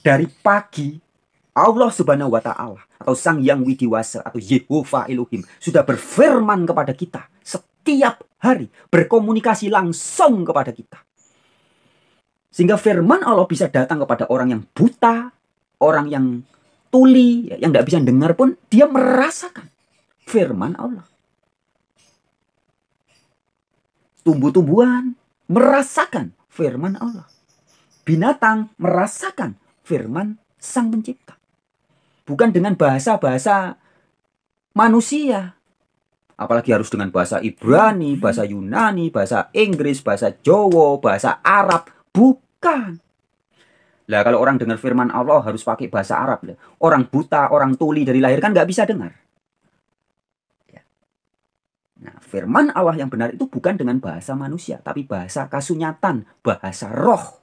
dari pagi Allah Subhanahu wa Ta'ala atau Sang Yang Widiwasa atau Yehova Elohim sudah berfirman kepada kita setiap hari, berkomunikasi langsung kepada kita. Sehingga firman Allah bisa datang kepada orang yang buta, orang yang tuli, yang tidak bisa dengar pun dia merasakan firman Allah. Tumbuh-tumbuhan merasakan firman Allah. Binatang merasakan firman Sang Pencipta. Bukan dengan bahasa-bahasa manusia. Apalagi harus dengan bahasa Ibrani, bahasa Yunani, bahasa Inggris, bahasa Jawa, bahasa Arab. Bukan. Lah kalau orang dengar firman Allah harus pakai bahasa Arab. Orang buta, orang tuli dari lahir kan nggak bisa dengar. Nah, firman Allah yang benar itu bukan dengan bahasa manusia, tapi bahasa kasunyatan, bahasa roh.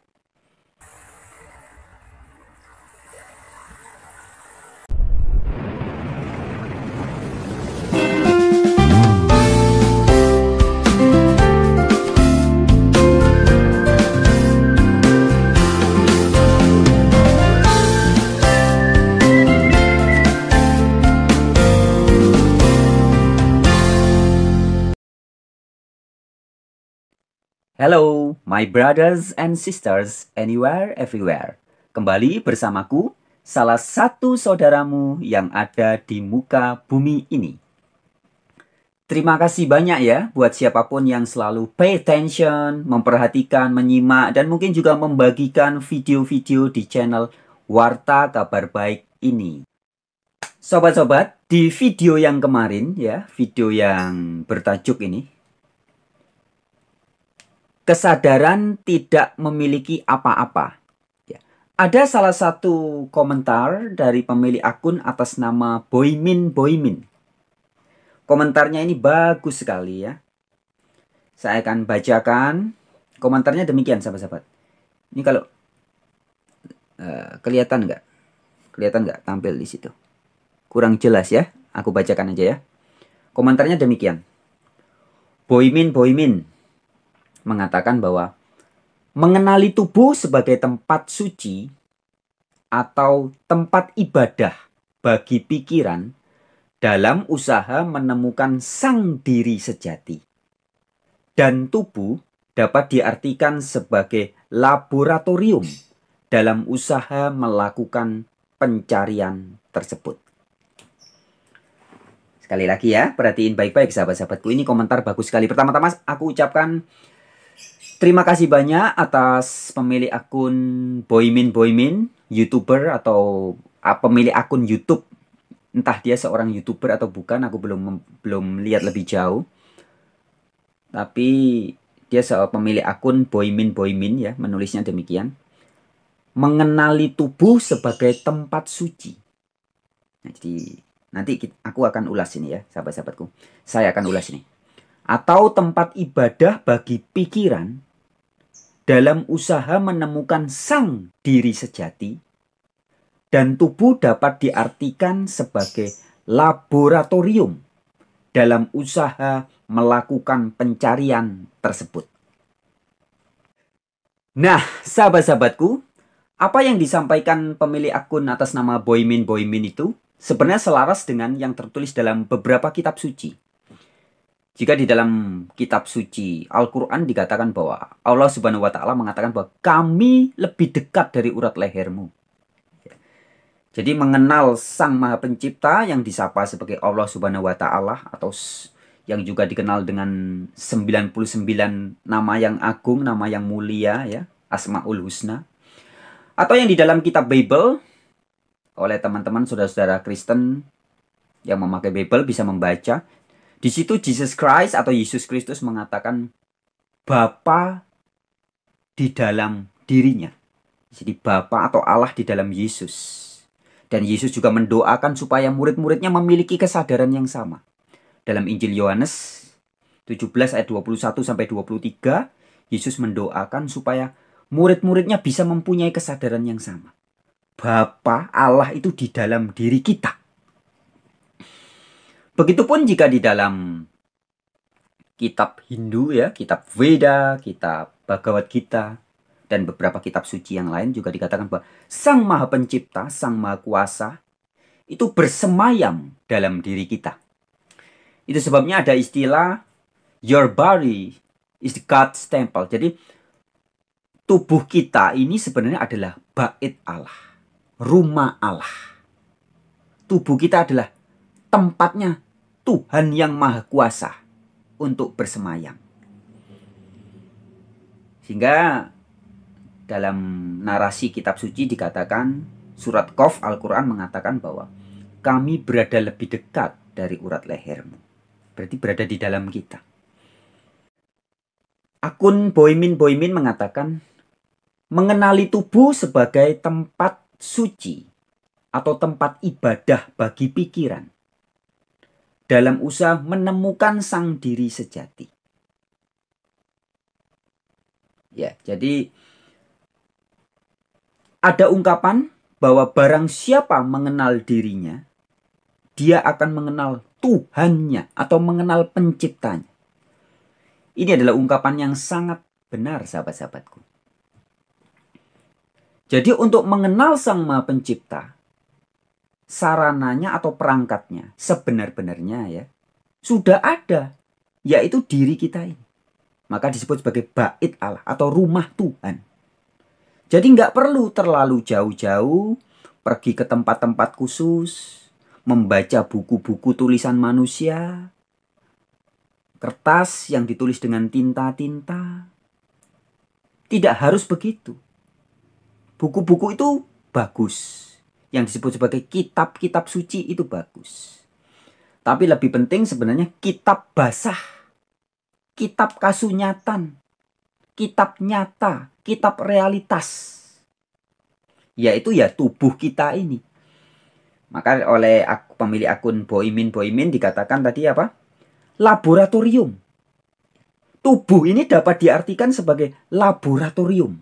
Hello, my brothers and sisters anywhere, everywhere. Kembali bersamaku, salah satu saudaramu yang ada di muka bumi ini. Terima kasih banyak ya buat siapapun yang selalu pay attention, memperhatikan, menyimak, dan mungkin juga membagikan video-video di channel Warta Kabar Baik ini. Sobat-sobat, di video yang kemarin ya, video yang bertajuk ini, kesadaran tidak memiliki apa-apa. Ya. Ada salah satu komentar dari pemilik akun atas nama Boymin. Komentarnya ini bagus sekali ya. Saya akan bacakan. Komentarnya demikian sahabat-sahabat. Ini kalau kelihatan nggak? Kelihatan nggak tampil di situ? Kurang jelas ya. Aku bacakan aja ya. Komentarnya demikian. Boymin mengatakan bahwa mengenali tubuh sebagai tempat suci atau tempat ibadah bagi pikiran dalam usaha menemukan sang diri sejati. Dan tubuh dapat diartikan sebagai laboratorium dalam usaha melakukan pencarian tersebut. Sekali lagi ya, perhatiin baik-baik sahabat-sahabatku. Ini komentar bagus sekali. Pertama-tama aku ucapkan terima kasih banyak atas pemilik akun Boymin, YouTuber atau pemilik akun YouTube. Entah dia seorang YouTuber atau bukan, aku belum lihat lebih jauh. Tapi dia pemilik akun Boymin ya, menulisnya demikian. Mengenali tubuh sebagai tempat suci. Nah, jadi nanti aku akan ulas ini ya, sahabat-sahabatku. Saya akan ulas ini. Atau tempat ibadah bagi pikiran dalam usaha menemukan sang diri sejati, dan tubuh dapat diartikan sebagai laboratorium dalam usaha melakukan pencarian tersebut. Nah, sahabat-sahabatku, apa yang disampaikan pemilik akun atas nama Boymin itu sebenarnya selaras dengan yang tertulis dalam beberapa kitab suci. Jika di dalam kitab suci Al-Quran dikatakan bahwa Allah Subhanahu wa Ta'ala mengatakan bahwa kami lebih dekat dari urat lehermu. Jadi mengenal Sang Maha Pencipta yang disapa sebagai Allah Subhanahu wa Ta'ala atau yang juga dikenal dengan 99 nama yang agung, nama yang mulia ya, Asmaul Husna. Atau yang di dalam kitab Bible oleh teman-teman saudara-saudara Kristen yang memakai Bible bisa membaca. Di situ Jesus Christ atau Yesus Kristus mengatakan Bapa di dalam dirinya. Jadi Bapa atau Allah di dalam Yesus. Dan Yesus juga mendoakan supaya murid-muridnya memiliki kesadaran yang sama. Dalam Injil Yohanes 17 ayat 21 sampai 23, Yesus mendoakan supaya murid-muridnya bisa mempunyai kesadaran yang sama. Bapa Allah itu di dalam diri kita. Begitupun jika di dalam kitab Hindu ya, kitab Veda, kitab Bhagavad Gita, dan beberapa kitab suci yang lain juga dikatakan bahwa Sang Maha Pencipta, Sang Maha Kuasa itu bersemayam dalam diri kita. Itu sebabnya ada istilah your body is God's temple. Jadi tubuh kita ini sebenarnya adalah bait Allah, rumah Allah. Tubuh kita adalah tempatnya Tuhan yang Maha Kuasa untuk bersemayam. Sehingga dalam narasi kitab suci dikatakan, surat Qaf Al-Quran mengatakan bahwa kami berada lebih dekat dari urat lehermu. Berarti berada di dalam kita. Akun Boimin mengatakan, mengenali tubuh sebagai tempat suci atau tempat ibadah bagi pikiran dalam usaha menemukan sang diri sejati. Ya, jadi ada ungkapan bahwa barang siapa mengenal dirinya, dia akan mengenal Tuhannya atau mengenal penciptanya. Ini adalah ungkapan yang sangat benar, sahabat-sahabatku. Jadi untuk mengenal Sang Maha Pencipta, sarananya atau perangkatnya sebenar-benarnya ya sudah ada, yaitu diri kita ini. Maka disebut sebagai bait Allah atau rumah Tuhan. Jadi nggak perlu terlalu jauh-jauh pergi ke tempat-tempat khusus, membaca buku-buku tulisan manusia, kertas yang ditulis dengan tinta-tinta. Tidak harus begitu. Buku-buku itu bagus. Yang disebut sebagai kitab-kitab suci itu bagus. Tapi lebih penting sebenarnya kitab basah, kitab kasunyatan, kitab nyata, kitab realitas. Yaitu ya tubuh kita ini. Maka oleh pemilik akun Boimin dikatakan tadi apa? Laboratorium. Tubuh ini dapat diartikan sebagai laboratorium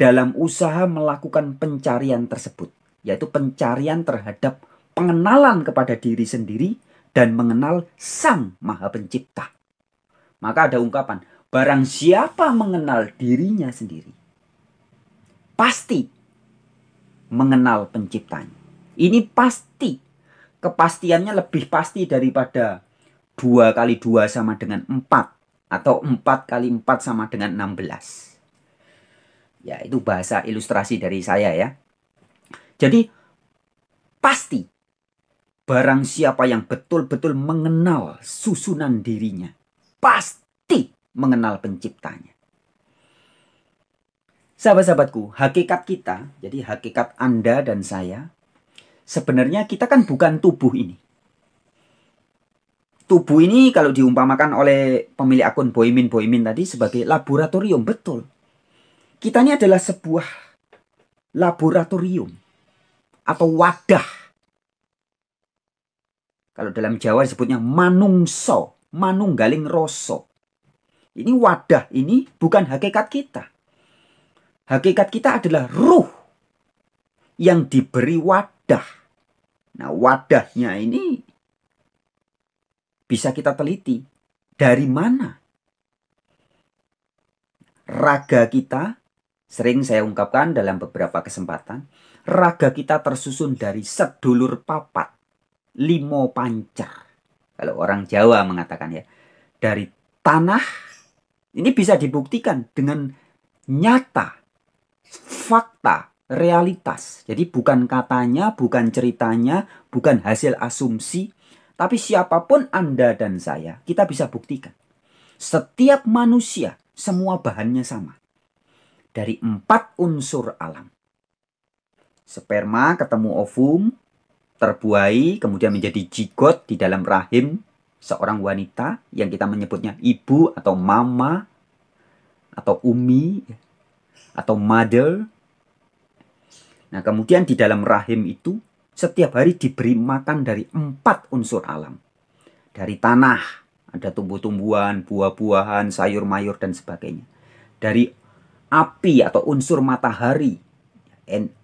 dalam usaha melakukan pencarian tersebut, yaitu pencarian terhadap pengenalan kepada diri sendiri dan mengenal Sang Maha Pencipta. Maka ada ungkapan, barang siapa mengenal dirinya sendiri, pasti mengenal penciptanya. Ini pasti, kepastiannya lebih pasti daripada 2 kali 2 sama dengan 4 atau 4 kali 4 sama dengan 16. Ya, itu bahasa ilustrasi dari saya ya. Jadi pasti barang siapa yang betul-betul mengenal susunan dirinya, pasti mengenal penciptanya. Sahabat-sahabatku, hakikat kita, jadi hakikat Anda dan saya, sebenarnya kita kan bukan tubuh ini. Tubuh ini kalau diumpamakan oleh pemilik akun Boimin tadi sebagai laboratorium, betul. Kita ini adalah sebuah laboratorium atau wadah. Kalau dalam Jawa disebutnya manungso, manunggaling rasa. Ini wadah ini bukan hakikat kita. Hakikat kita adalah ruh yang diberi wadah. Nah, wadahnya ini bisa kita teliti. Dari mana? Raga kita, sering saya ungkapkan dalam beberapa kesempatan, raga kita tersusun dari sedulur papat, 5 pancar. Kalau orang Jawa mengatakan ya, dari tanah, ini bisa dibuktikan dengan nyata, fakta, realitas. Jadi bukan katanya, bukan ceritanya, bukan hasil asumsi, tapi siapapun Anda dan saya, kita bisa buktikan. Setiap manusia, semua bahannya sama. Dari 4 unsur alam. Sperma ketemu ovum, terbuai, kemudian menjadi zigot di dalam rahim seorang wanita yang kita menyebutnya ibu atau mama, atau umi, atau mother. Nah, kemudian di dalam rahim itu setiap hari diberi makan dari 4 unsur alam. Dari tanah, ada tumbuh-tumbuhan, buah-buahan, sayur-mayur, dan sebagainya. Dari api atau unsur matahari.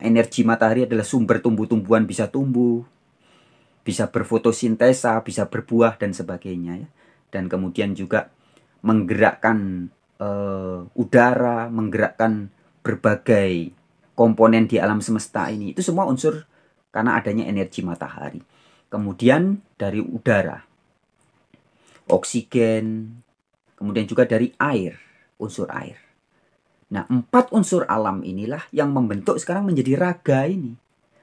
Energi matahari adalah sumber tumbuh-tumbuhan bisa tumbuh, bisa berfotosintesa, bisa berbuah, dan sebagainya. Dan kemudian juga menggerakkan udara, menggerakkan berbagai komponen di alam semesta ini, itu semua unsur karena adanya energi matahari. Kemudian dari udara, oksigen, kemudian juga dari air, unsur air. Nah, 4 unsur alam inilah yang membentuk sekarang menjadi raga ini.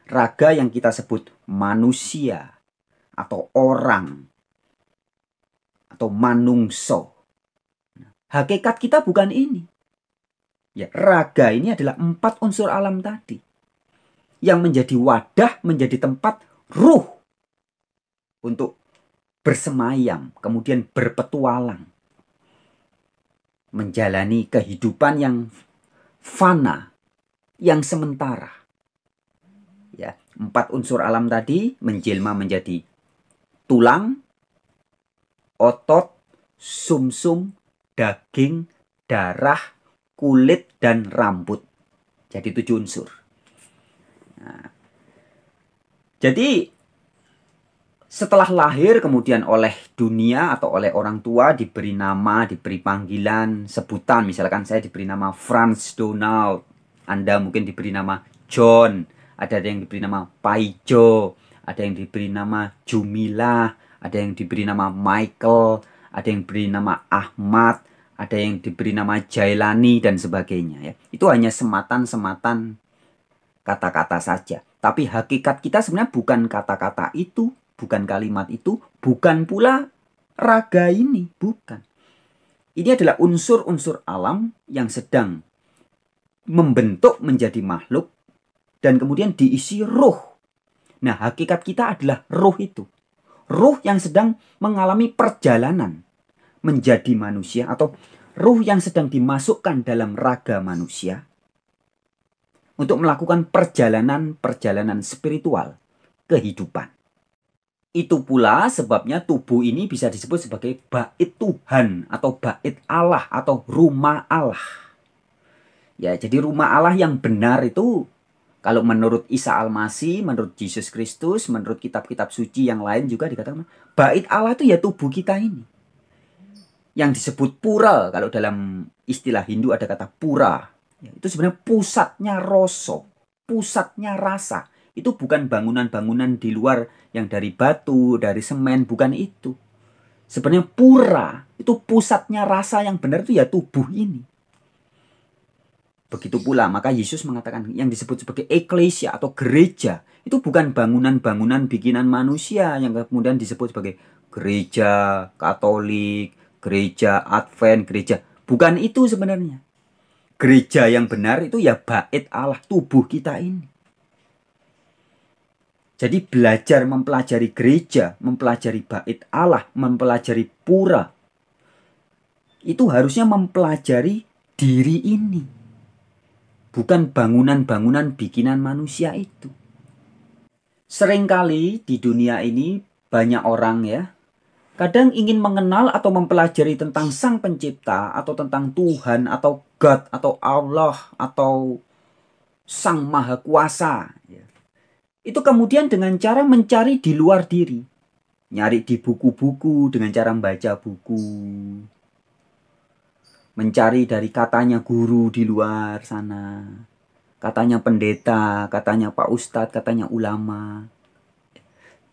Raga yang kita sebut manusia atau orang atau manungso. Hakikat kita bukan ini. Ya, raga ini adalah 4 unsur alam tadi yang menjadi wadah, menjadi tempat ruh untuk bersemayam, kemudian berpetualang, menjalani kehidupan yang fana, yang sementara. Ya, 4 unsur alam tadi menjelma menjadi tulang, otot, sumsum, daging, darah, kulit, dan rambut. Jadi 7 unsur. Nah, jadi setelah lahir kemudian oleh dunia atau oleh orang tua diberi nama, diberi panggilan, sebutan. Misalkan saya diberi nama Franz Donald, Anda mungkin diberi nama John, ada yang diberi nama Paijo, ada yang diberi nama Jumila, ada yang diberi nama Michael, ada yang diberi nama Ahmad, ada yang diberi nama Jailani, dan sebagainya. Ya. Itu hanya sematan-sematan kata-kata saja. Tapi hakikat kita sebenarnya bukan kata-kata itu, bukan kalimat itu, bukan pula raga ini, bukan. Ini adalah unsur-unsur alam yang sedang membentuk menjadi makhluk dan kemudian diisi ruh. Nah, hakikat kita adalah ruh itu. Ruh yang sedang mengalami perjalanan menjadi manusia, atau ruh yang sedang dimasukkan dalam raga manusia untuk melakukan perjalanan-perjalanan spiritual kehidupan. Itu pula sebabnya tubuh ini bisa disebut sebagai bait Tuhan atau bait Allah atau rumah Allah. Ya, jadi rumah Allah yang benar itu kalau menurut Isa Al-Masih, menurut Yesus Kristus, menurut kitab-kitab suci yang lain juga dikatakan bait Allah itu ya tubuh kita ini. Yang disebut pura, kalau dalam istilah Hindu ada kata pura. Ya, itu sebenarnya pusatnya rasa, pusatnya rasa. Itu bukan bangunan-bangunan di luar yang dari batu, dari semen, bukan itu. Sebenarnya pura, itu pusatnya rasa yang benar itu ya tubuh ini. Begitu pula, maka Yesus mengatakan yang disebut sebagai eklesia atau gereja, itu bukan bangunan-bangunan bikinan manusia yang kemudian disebut sebagai gereja Katolik, gereja Advent, gereja. Bukan itu sebenarnya. Gereja yang benar itu ya bait Allah, tubuh kita ini. Jadi belajar mempelajari gereja, mempelajari bait Allah, mempelajari pura, itu harusnya mempelajari diri ini. Bukan bangunan-bangunan bikinan manusia itu. Seringkali di dunia ini banyak orang ya, kadang ingin mengenal atau mempelajari tentang Sang Pencipta, atau tentang Tuhan, atau God, atau Allah, atau Sang Maha Kuasa. Itu kemudian dengan cara mencari di luar diri. Nyari di buku-buku dengan cara membaca buku. Mencari dari katanya guru di luar sana. Katanya pendeta, katanya Pak Ustadz, katanya ulama.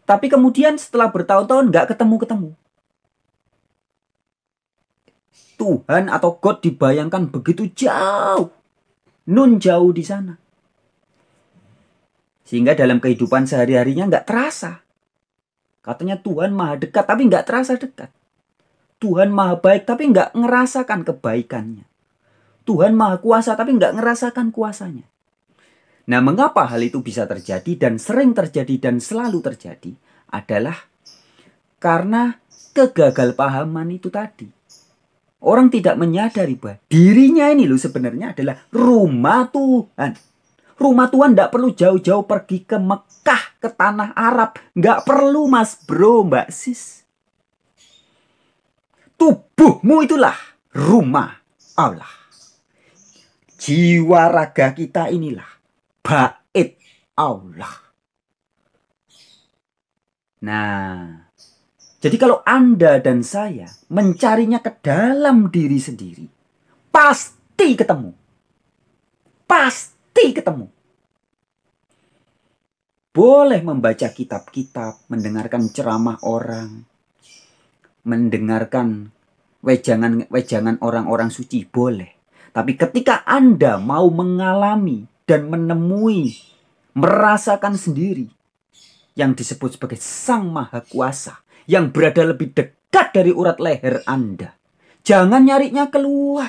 Tapi kemudian setelah bertahun-tahun nggak ketemu-ketemu. Tuhan atau God dibayangkan begitu jauh. Nun jauh di sana. Sehingga dalam kehidupan sehari-harinya nggak terasa. Katanya Tuhan maha dekat, tapi nggak terasa dekat. Tuhan maha baik, tapi nggak ngerasakan kebaikannya. Tuhan maha kuasa, tapi nggak ngerasakan kuasanya. Nah, mengapa hal itu bisa terjadi dan sering terjadi dan selalu terjadi adalah karena kegagalpahaman itu tadi. Orang tidak menyadari bahwa dirinya ini loh sebenarnya adalah rumah Tuhan. Rumah Tuhan tidak perlu jauh-jauh pergi ke Mekah, ke tanah Arab. Nggak perlu mas bro, mbak sis. Tubuhmu itulah rumah Allah. Jiwa raga kita inilah bait Allah. Nah, jadi kalau Anda dan saya mencarinya ke dalam diri sendiri, pasti ketemu. pasti ketemu. Boleh membaca kitab-kitab, mendengarkan ceramah orang, mendengarkan wejangan orang-orang suci, boleh. Tapi ketika Anda mau mengalami dan menemui, merasakan sendiri yang disebut sebagai Sang Maha Kuasa, yang berada lebih dekat dari urat leher Anda, jangan nyarinya keluar.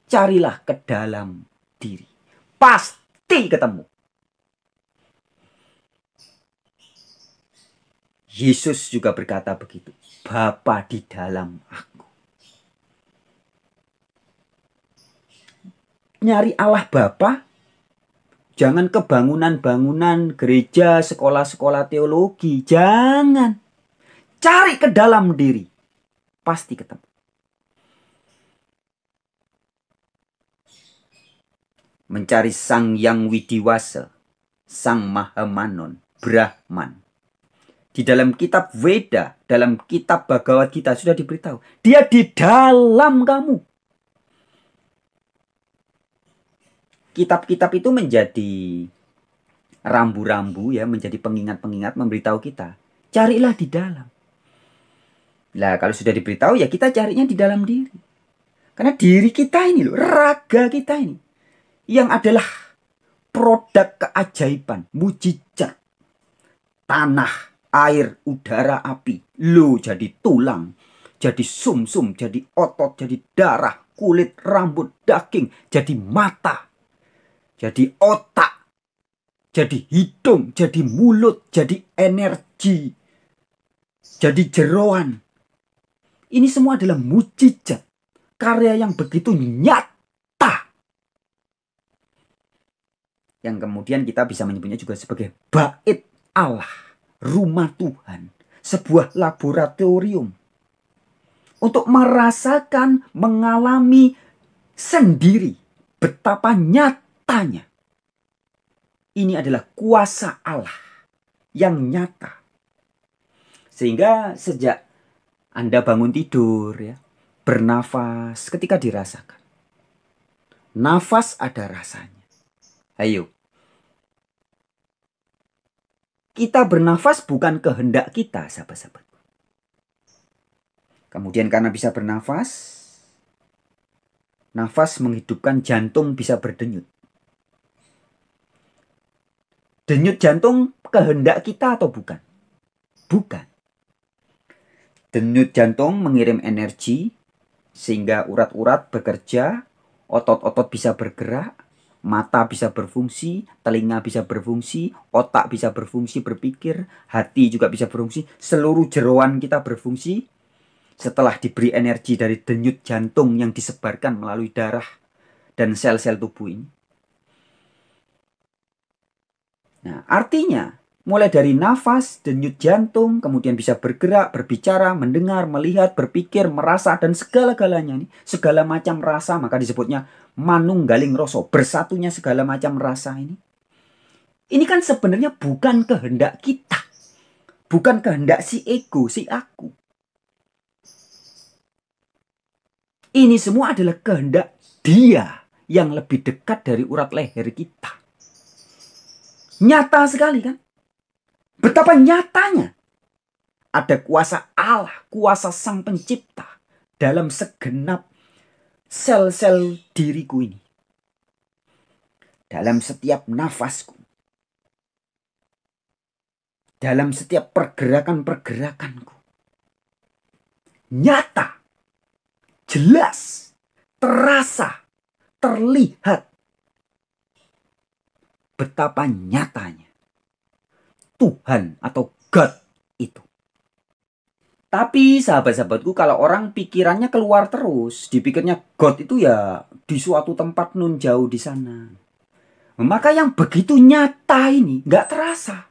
Carilah ke dalam diri. Pasti ketemu. Yesus juga berkata begitu. Bapa di dalam aku. Nyari Allah Bapa. Jangan ke bangunan-bangunan gereja, sekolah-sekolah teologi. Jangan. Cari ke dalam diri. Pasti ketemu. Mencari Sang Yang Widiwasa, Sang Mahamanon, Brahman. Di dalam kitab Weda, dalam kitab Bhagavad Gita sudah diberitahu. Dia di dalam kamu. Kitab-kitab itu menjadi rambu-rambu, ya, menjadi pengingat-pengingat memberitahu kita. Carilah di dalam. Nah, kalau sudah diberitahu, ya kita carinya di dalam diri. Karena diri kita ini loh, raga kita ini, yang adalah produk keajaiban, mujizat. Tanah, air, udara, api. Lo jadi tulang, jadi sumsum, jadi otot, jadi darah, kulit, rambut, daging, jadi mata, jadi otak, jadi hidung, jadi mulut, jadi energi, jadi jeroan. Ini semua adalah mujizat, karya yang begitu nyata, yang kemudian kita bisa menyebutnya juga sebagai bait Allah. Rumah Tuhan, sebuah laboratorium untuk merasakan, mengalami sendiri betapa nyatanya ini adalah kuasa Allah yang nyata. Sehingga sejak Anda bangun tidur, ya, bernafas, ketika dirasakan, nafas ada rasanya. Ayo, kita bernafas bukan kehendak kita, sahabat-sahabat. Kemudian karena bisa bernafas, nafas menghidupkan jantung bisa berdenyut. Denyut jantung kehendak kita atau bukan? Bukan. Denyut jantung mengirim energi sehingga urat-urat bekerja, otot-otot bisa bergerak, mata bisa berfungsi, telinga bisa berfungsi, otak bisa berfungsi berpikir, hati juga bisa berfungsi, seluruh jeroan kita berfungsi setelah diberi energi dari denyut jantung yang disebarkan melalui darah dan sel-sel tubuh ini. Nah, artinya mulai dari nafas, denyut jantung, kemudian bisa bergerak, berbicara, mendengar, melihat, berpikir, merasa, dan segala-galanya ini, segala macam rasa, maka disebutnya manunggaling rasa, bersatunya segala macam rasa ini. Ini kan sebenarnya bukan kehendak kita, bukan kehendak si ego, si aku. Ini semua adalah kehendak Dia yang lebih dekat dari urat leher kita. Nyata sekali kan? Betapa nyatanya ada kuasa Allah, kuasa Sang Pencipta dalam segenap sel-sel diriku ini. Dalam setiap nafasku. Dalam setiap pergerakan-pergerakanku. Nyata, jelas, terasa, terlihat. Betapa nyatanya Tuhan atau God itu. Tapi sahabat-sahabatku, kalau orang pikirannya keluar terus, dipikirnya God itu ya di suatu tempat nun jauh di sana, maka yang begitu nyata ini nggak terasa.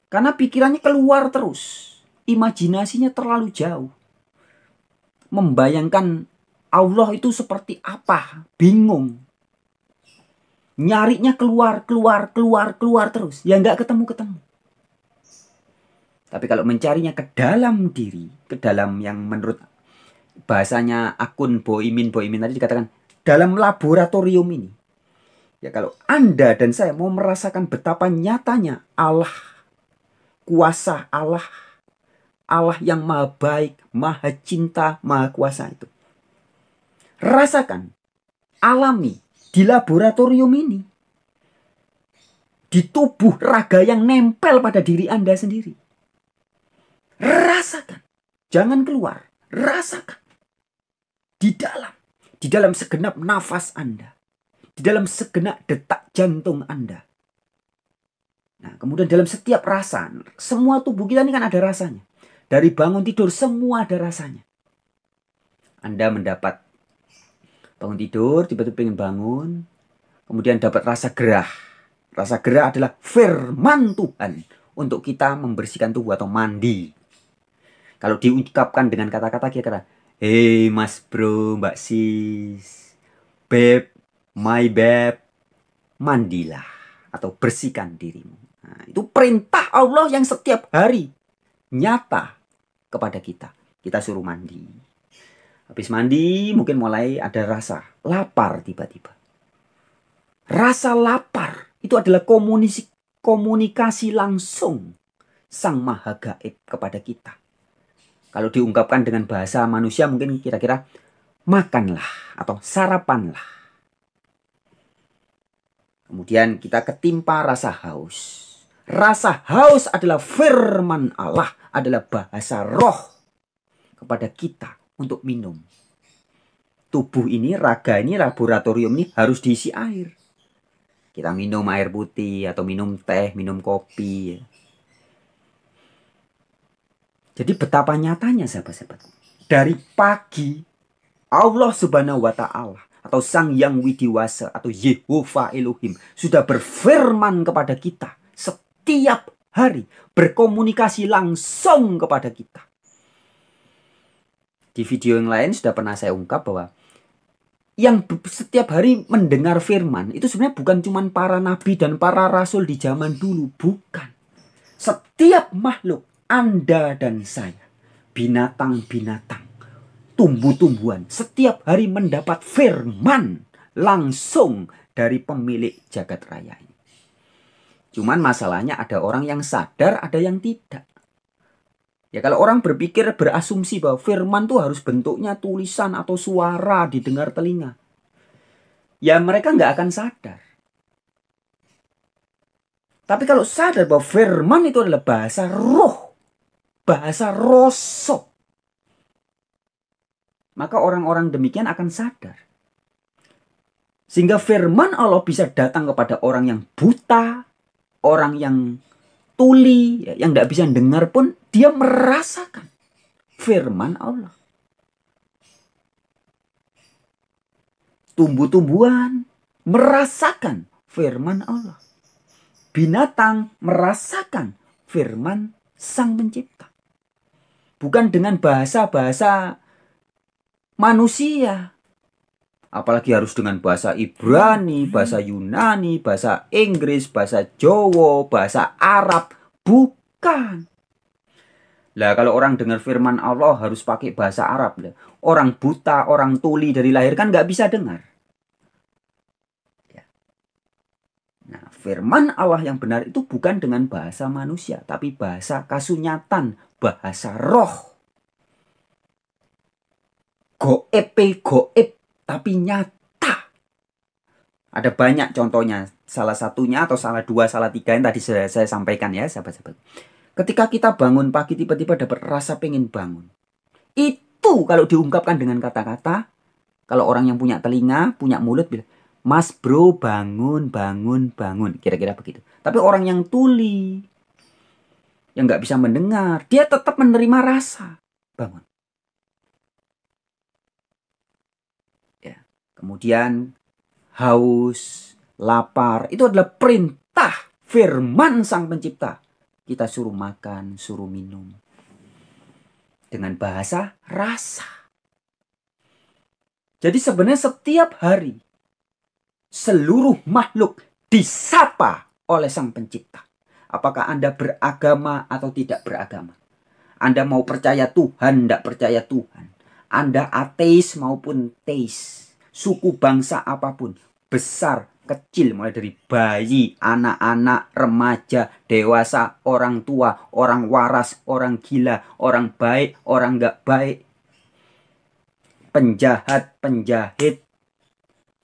Karena pikirannya keluar terus, imajinasinya terlalu jauh. Membayangkan Allah itu seperti apa, bingung. Nyarinya keluar terus. Ya nggak ketemu-ketemu. Tapi kalau mencarinya ke dalam diri, ke dalam yang menurut bahasanya akun Boimin tadi dikatakan, dalam laboratorium ini, Ya, kalau Anda dan saya mau merasakan betapa nyatanya Allah, kuasa Allah, Allah yang maha baik, maha cinta, maha kuasa itu. Rasakan, alami di laboratorium ini. Di tubuh raga yang nempel pada diri Anda sendiri. Rasakan, jangan keluar, rasakan. Di dalam segenap nafas Anda. Di dalam segenap detak jantung Anda. Nah, kemudian dalam setiap rasa, semua tubuh kita ini kan ada rasanya. Dari bangun tidur semua ada rasanya. Anda mendapat bangun tidur, tiba-tiba ingin bangun, kemudian dapat rasa gerah. Rasa gerah adalah firman Tuhan untuk kita membersihkan tubuh atau mandi. Kalau diungkapkan dengan kata-kata kira-kira, "Hey mas bro, mbak sis, beb, my beb, mandilah atau bersihkan dirimu." Nah, itu perintah Allah yang setiap hari nyata kepada kita. Kita suruh mandi. Habis mandi mungkin mulai ada rasa lapar tiba-tiba. Rasa lapar itu adalah komunikasi langsung Sang Maha Gaib kepada kita. Kalau diungkapkan dengan bahasa manusia mungkin kira-kira makanlah atau sarapanlah. Kemudian kita ketimpa rasa haus. Rasa haus adalah firman Allah, adalah bahasa roh kepada kita untuk minum. Tubuh ini, raga ini, laboratorium ini harus diisi air. Kita minum air putih atau minum teh, minum kopi. Jadi betapa nyatanya sahabat-sahabat. Dari pagi Allah Subhanahu wa Ta'ala atau Sang Yang Widiwasa atau Yehovah Elohim sudah berfirman kepada kita setiap hari, berkomunikasi langsung kepada kita. Di video yang lain sudah pernah saya ungkap bahwa yang setiap hari mendengar firman itu sebenarnya bukan cuma para nabi dan para rasul di zaman dulu, bukan. Setiap makhluk, Anda dan saya, binatang-binatang, tumbuh-tumbuhan, setiap hari mendapat firman langsung dari pemilik jagat raya ini. Cuman masalahnya ada orang yang sadar, ada yang tidak. Ya, kalau orang berpikir, berasumsi bahwa firman itu harus bentuknya tulisan atau suara didengar telinga, ya mereka nggak akan sadar. Tapi kalau sadar bahwa firman itu adalah bahasa roh, bahasa rosok, maka orang-orang demikian akan sadar. Sehingga firman Allah bisa datang kepada orang yang buta, orang yang tuli, yang tidak bisa dengar pun, dia merasakan firman Allah. Tumbuh-tumbuhan merasakan firman Allah. Binatang merasakan firman Sang Pencipta. Bukan dengan bahasa-bahasa manusia. Apalagi harus dengan bahasa Ibrani, bahasa Yunani, bahasa Inggris, bahasa Jawa, bahasa Arab. Bukan. Lah kalau orang dengar firman Allah harus pakai bahasa Arab. Orang buta, orang tuli dari lahir kan nggak bisa dengar. Nah, firman Allah yang benar itu bukan dengan bahasa manusia, tapi bahasa kasunyatan, bahasa roh. Goib, tapi nyata. Ada banyak contohnya. Salah satunya atau salah dua, salah tiga yang tadi saya sampaikan ya sahabat-sahabat. Ketika kita bangun pagi tiba-tiba dapat rasa pengen bangun. Itu kalau diungkapkan dengan kata-kata, kalau orang yang punya telinga, punya mulut bilang, "Mas bro, bangun, bangun, bangun." Kira-kira begitu. Tapi orang yang tuli, yang nggak bisa mendengar, dia tetap menerima rasa bangun. Ya. Kemudian haus, lapar, itu adalah perintah firman Sang Pencipta. Kita suruh makan, suruh minum. Dengan bahasa rasa. Jadi sebenarnya setiap hari seluruh makhluk disapa oleh Sang Pencipta. Apakah Anda beragama atau tidak beragama? Anda mau percaya Tuhan, tidak percaya Tuhan. Anda ateis maupun teis. Suku bangsa apapun. Besar, kecil, mulai dari bayi, anak-anak, remaja, dewasa, orang tua, orang waras, orang gila, orang baik, orang nggak baik, penjahat, penjahit,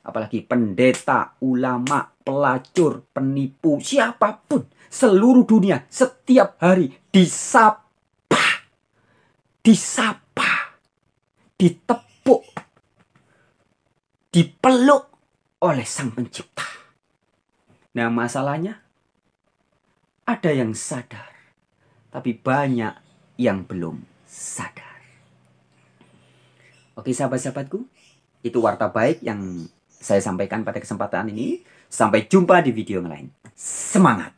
apalagi pendeta, ulama, pelacur, penipu, siapapun, seluruh dunia, setiap hari disapa, ditepuk, dipeluk oleh Sang Pencipta. Nah, masalahnya ada yang sadar, tapi banyak yang belum sadar. Oke, sahabat-sahabatku, itu warta baik yang saya sampaikan pada kesempatan ini. Sampai jumpa di video yang lain. Semangat!